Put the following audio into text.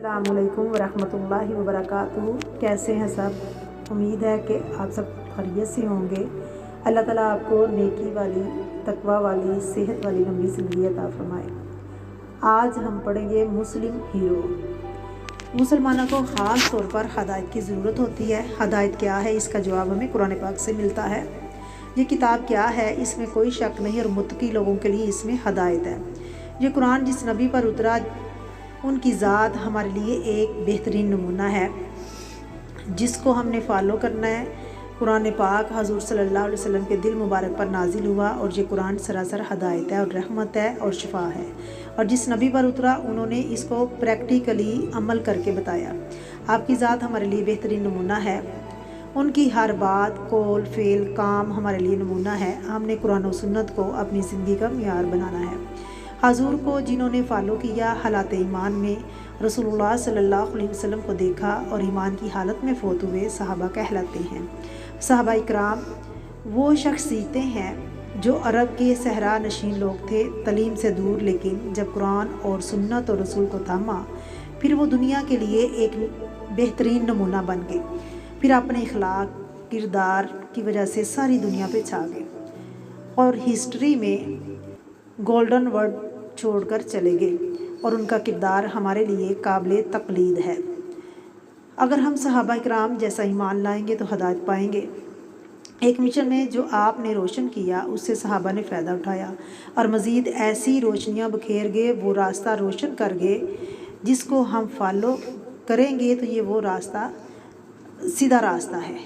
अस्सलाम वालेकुम वरहमतुल्लाहि वबरकातुहू। कैसे हैं सब? उम्मीद है कि आप सब खैरियत से होंगे। अल्लाह ताला आपको नेकी वाली, तकवा वाली, सेहत वाली लंबी ज़िंदगी अता फरमाए। आज हम पढ़ेंगे मुस्लिम हीरो। मुसलमानों को ख़ास तौर पर हदायत की ज़रूरत होती है। हदायत क्या है, इसका जवाब हमें कुरान पाक से मिलता है। ये किताब क्या है, इसमें कोई शक नहीं और मुत्तकी लोगों के लिए इसमें हदायत है। ये कुरान जिस नबी पर उतरा उनकी ज़ात हमारे लिए एक बेहतरीन नमूना है जिसको हमने फॉलो करना है। कुरान पाक हज़ूर सल्लल्लाहु अलैहि वसल्लम के दिल मुबारक पर नाजिल हुआ और ये कुरान सरासर हदायत है और रहमत है और शिफा है। और जिस नबी पर उतरा उन्होंने इसको प्रैक्टिकली अमल करके बताया। आपकी ज़ात हमारे लिए बेहतरीन नमूना है। उनकी हर बात, कौल, फ़ेल, काम हमारे लिए नमूना है। हमने कुरान और सुन्नत को अपनी ज़िंदगी का मियार बनाना है। हजूर को जिन्होंने फ़ॉलो किया, हालात ईमान में रसूलुल्लाह सल्लल्लाहु अलैहि वसल्लम को देखा और ईमान की हालत में फ़ौत हुए सहाबा कहलाते हैं। सहाबा इकराम वो शख्सियतें हैं जो अरब के सहरा नशीन लोग थे, तलीम से दूर, लेकिन जब कुरान और सुन्नत और रसूल को थामा फिर वो दुनिया के लिए एक बेहतरीन नमूना बन गए। फिर अपने इखलाक, किरदार की वजह से सारी दुनिया पे छा गए और हिस्ट्री में गोल्डन वर्ड छोड़कर चले गए और उनका किरदार हमारे लिए काबिल तक़लीद है। अगर हम सहाबा इकराम जैसा ईमान लाएंगे तो हदायत पाएंगे। एक मिशन में जो आपने रोशन किया उससे सहाबा ने फ़ायदा उठाया और मज़ीद ऐसी रोशनियाँ बखेर गए, वो रास्ता रोशन कर गए जिसको हम फॉलो करेंगे तो ये वो रास्ता सीधा रास्ता है।